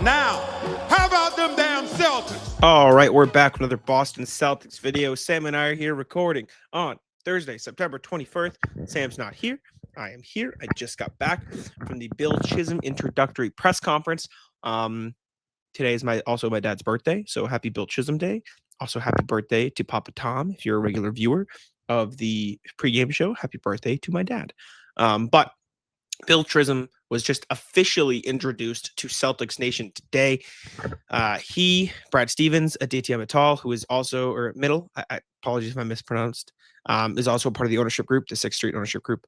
Now, how about them damn Celtics? All right, we're back with another Boston Celtics video. Sam and I are here recording on Thursday, September 21st. Sam's not here. I am here. I just got back from the Bill Chisholm introductory press conference. Today is also my dad's birthday, so happy Bill Chisholm Day. Also, happy birthday to Papa Tom. If you're a regular viewer of the pregame show, happy birthday to my dad. But Bill Chisholm was just officially introduced to Celtics Nation today. Brad Stevens, Aditya Mittal, who is also, or Middle, I apologies if I mispronounced, is also part of the ownership group, the 6th Street ownership group.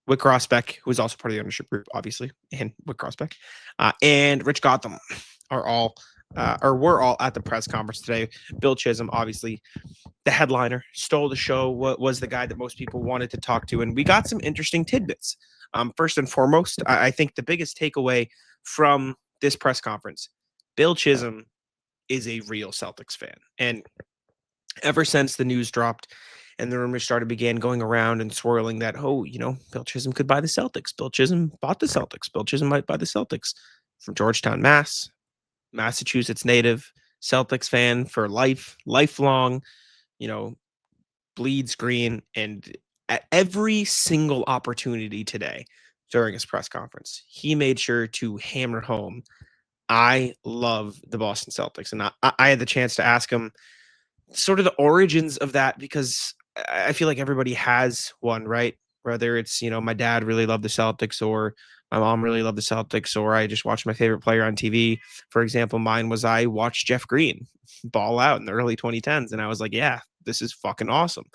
Wick Grosbeck, who is also part of the ownership group, obviously, and Wick Grosbeck, and Rich Gotham are all, were all at the press conference today. Bill Chisholm, obviously, the headliner, stole the show, was the guy that most people wanted to talk to, and we got some interesting tidbits. First and foremost, I think the biggest takeaway from this press conference, Bill Chisholm is a real Celtics fan. And ever since the news dropped and the rumors began going around and swirling that, Bill Chisholm could buy the Celtics. Bill Chisholm bought the Celtics. Bill Chisholm might buy the Celtics from Georgetown, Massachusetts native, Celtics fan for life, lifelong, bleeds green. And at every single opportunity today during his press conference, he made sure to hammer home, I love the Boston Celtics. And I had the chance to ask him sort of the origins of that, because I feel like everybody has one, right? Whether it's, my dad really loved the Celtics, or my mom really loved the Celtics, or I just watched my favorite player on TV. For example, mine was I watched Jeff Green ball out in the early 2010s, and I was like, yeah, this is fucking awesome.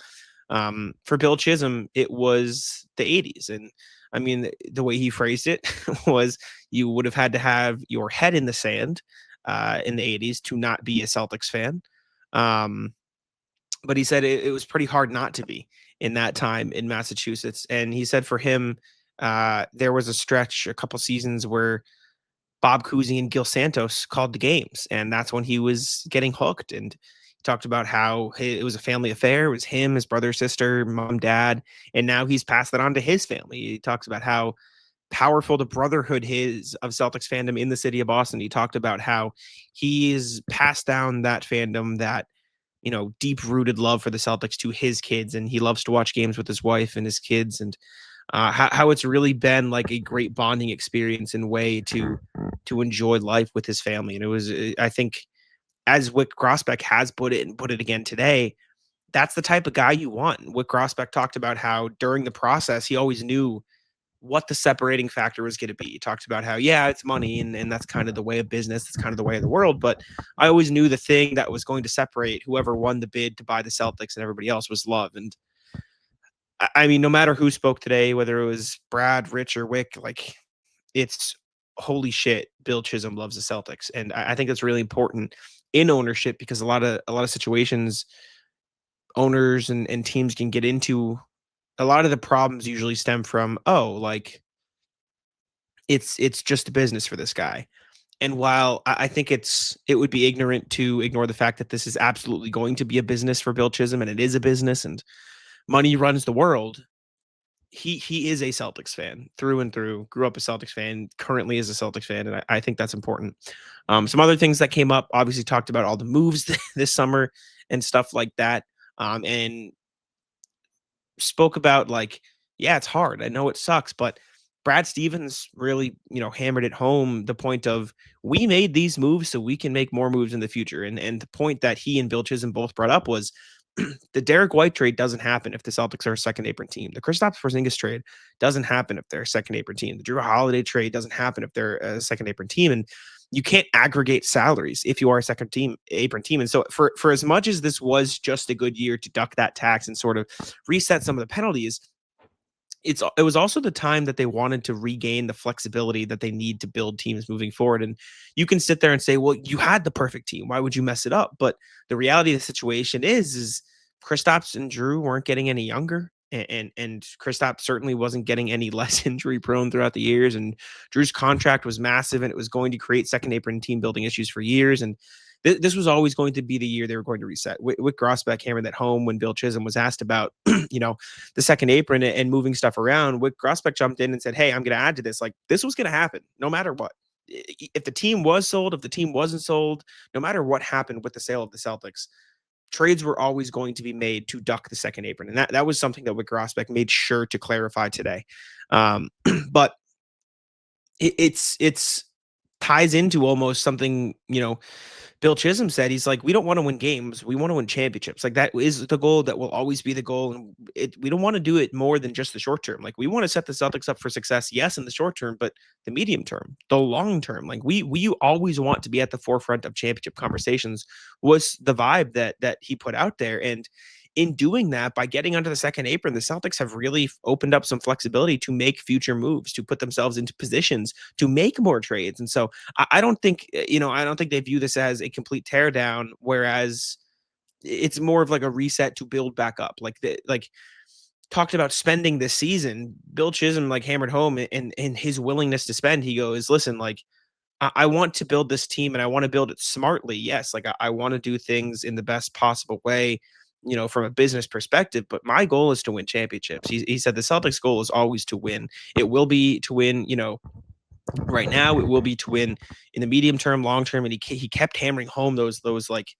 For Bill Chisholm, it was the 80s. And I mean, the way he phrased it was you would have had to have your head in the sand in the 80s to not be a Celtics fan. But he said it was pretty hard not to be in that time in Massachusetts. And he said for him, there was a stretch, a couple seasons where Bob Cousy and Gil Santos called the games, and that's when he was getting hooked. And he talked about how it was a family affair. It was him, his brother, sister, mom, dad, and now he's passed that on to his family. He talks about how powerful the brotherhood is of Celtics fandom in the city of Boston. He talked about how he's passed down that fandom, that deep rooted love for the Celtics to his kids, and he loves to watch games with his wife and his kids, and how it's really been like a great bonding experience and way to enjoy life with his family. And it was, I think, as Wick Grosbeck has put it and put it again today, that's the type of guy you want. Wick Grosbeck talked about how during the process he always knew what the separating factor was going to be. He talked about how, yeah, it's money, and that's kind of the way of business. It's kind of the way of the world. But I always knew the thing that was going to separate whoever won the bid to buy the Celtics and everybody else was love. And I mean, no matter who spoke today, whether it was Brad, Rich, or Wick, like, it's holy shit, Bill Chisholm loves the Celtics. And I think that's really important in ownership, because a lot of situations owners and teams can get into, a lot of the problems usually stem from, like, it's just a business for this guy. And while I think it would be ignorant to ignore the fact that this is absolutely going to be a business for Bill Chisholm, and it is a business, and money runs the world, he is a Celtics fan through and through. Grew up a Celtics fan, currently is a Celtics fan, and I think that's important. Some other things that came up, obviously talked about all the moves this summer and stuff like that, and spoke about, like, yeah, it's hard. I know it sucks, but Brad Stevens really, hammered it home, the point of, we made these moves so we can make more moves in the future. And the point that he and Bill Chisholm both brought up was the Derek White trade doesn't happen if the Celtics are a second apron team. The Kristaps Porzingis trade doesn't happen if they're a second apron team. The Drew Holiday trade doesn't happen if they're a second apron team. And you can't aggregate salaries if you are a second team apron team. And so for as much as this was just a good year to duck that tax and sort of reset some of the penalties, it was also the time that they wanted to regain the flexibility that they need to build teams moving forward. And you can sit there and say, well, you had the perfect team, why would you mess it up? But the reality of the situation is Kristaps and Drew weren't getting any younger, and Kristaps certainly wasn't getting any less injury prone throughout the years, and Drew's contract was massive, and it was going to create second apron team building issues for years. And this was always going to be the year they were going to reset. Wick Grosbeck hammered that home when Bill Chisholm was asked about, the second apron and moving stuff around. Wick Grosbeck jumped in and said, hey, I'm going to add to this. Like, this was going to happen no matter what. if the team was sold, if the team wasn't sold, no matter what happened with the sale of the Celtics, trades were always going to be made to duck the second apron. And that was something that Wick Rosbeck made sure to clarify today. But it's ties into almost something, Bill Chisholm said. He's like, we don't want to win games. We want to win championships. Like, that is the goal. That will always be the goal. And we don't want to do it more than just the short term. Like, we want to set the Celtics up for success, yes, in the short term, but the medium term, the long term. Like, we always want to be at the forefront of championship conversations, was the vibe that he put out there. And in doing that, by getting under the second apron, the Celtics have really opened up some flexibility to make future moves, to put themselves into positions to make more trades. And so I don't think, I don't think they view this as a complete teardown, whereas it's more of like a reset to build back up. Like talked about spending this season, Bill Chisholm like hammered home in his willingness to spend. He goes, listen, like, I want to build this team and I want to build it smartly. Yes, like I want to do things in the best possible way, from a business perspective, but my goal is to win championships. He said the Celtics goal is always to win. It will be to win, right now. It will be to win in the medium term, long term. And he kept hammering home those like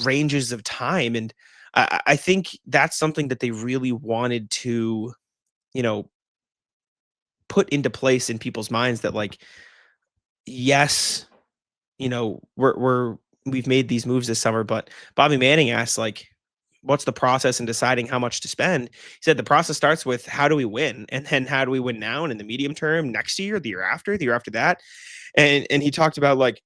ranges of time. And I think that's something that they really wanted to, put into place in people's minds, that like, yes, we've made these moves this summer. But Bobby Manning asked, like, what's the process in deciding how much to spend? He said the process starts with, how do we win? And then how do we win now and in the medium term, next year, the year after that. And he talked about, like,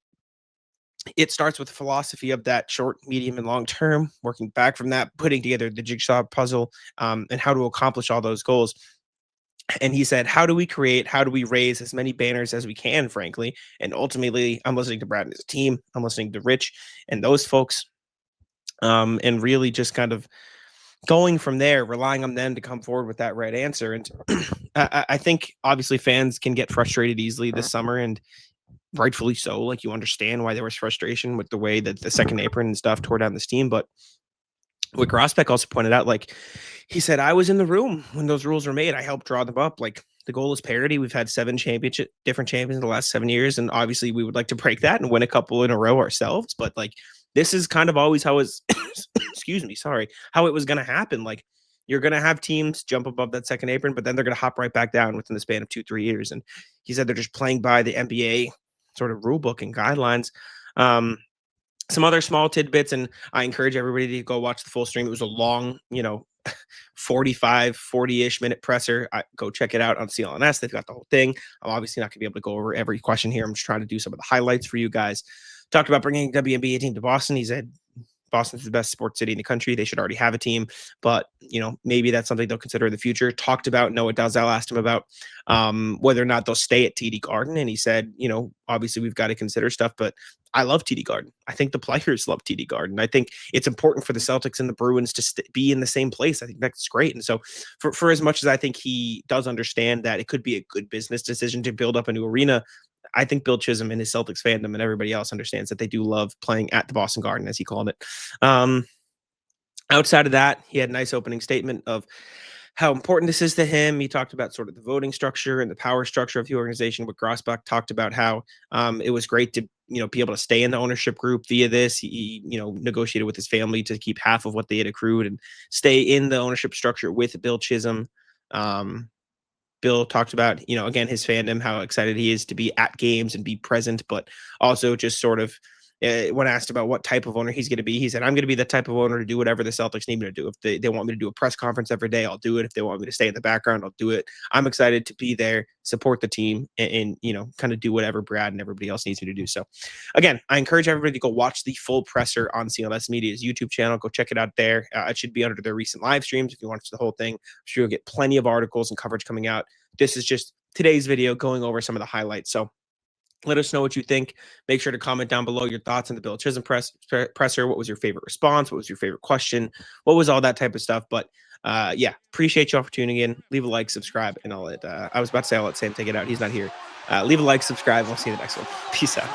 it starts with the philosophy of that short, medium, and long term, working back from that, putting together the jigsaw puzzle, and how to accomplish all those goals. And he said, how do we raise as many banners as we can, frankly? And ultimately, I'm listening to Brad and his team. I'm listening to Rich and those folks, and really just kind of going from there, relying on them to come forward with that right answer. And I think obviously fans can get frustrated easily this summer, and rightfully so. Like, you understand why there was frustration with the way that the second apron and stuff tore down this team. But what Grosbeck also pointed out, like, he said, I was in the room when those rules were made. I helped draw them up. Like, the goal is parity. We've had 7 different champions in the last 7 years. And obviously we would like to break that and win a couple in a row ourselves. But like, this is kind of always how it's, how it was going to happen. Like, you're going to have teams jump above that second apron, but then they're going to hop right back down within the span of 2-3 years. And he said they're just playing by the NBA sort of rule book and guidelines. Some other small tidbits, and I encourage everybody to go watch the full stream. It was a long, 40-ish minute presser. Go check it out on CLNS. They've got the whole thing. I'm obviously not going to be able to go over every question here. I'm just trying to do some of the highlights for you guys. Talked about bringing WNBA team to Boston. He said Boston's the best sports city in the country. They should already have a team, but maybe that's something they'll consider in the future. Talked about Noah Dalzell, asked him about whether or not they'll stay at TD Garden, and he said, obviously we've got to consider stuff, but I love TD Garden. I think the players love TD Garden. I think it's important for the Celtics and the Bruins to be in the same place. I think that's great. And so for as much as I think he does understand that it could be a good business decision to build up a new arena, I think Bill Chisholm and his Celtics fandom and everybody else understands that they do love playing at the Boston Garden, as he called it. Outside of that, he had a nice opening statement of how important this is to him. He talked about sort of the voting structure and the power structure of the organization. With Grosbach talked about how it was great to be able to stay in the ownership group via this. He negotiated with his family to keep half of what they had accrued and stay in the ownership structure with Bill Chisholm. Bill talked about, again, his fandom, how excited he is to be at games and be present, but also just sort of when asked about what type of owner he's going to be, he said, I'm going to be the type of owner to do whatever the Celtics need me to do. If they want me to do a press conference every day, I'll do it. If they want me to stay in the background, I'll do it. I'm excited to be there, support the team, and kind of do whatever Brad and everybody else needs me to do. So again, I encourage everybody to go watch the full presser on CLS Media's YouTube channel. Go check it out there. It should be under their recent live streams. If you watch the whole thing, I'm sure you'll get plenty of articles and coverage coming out. This is just today's video going over some of the highlights. So let us know what you think. Make sure to comment down below your thoughts on the Bill Chisholm presser. What was your favorite response? What was your favorite question? What was all that type of stuff? But yeah, appreciate y'all for tuning in. Leave a like, subscribe, and I'll let, I was about to say I'll let Sam take it out. He's not here. Leave a like, subscribe. We'll see you in the next one. Peace out.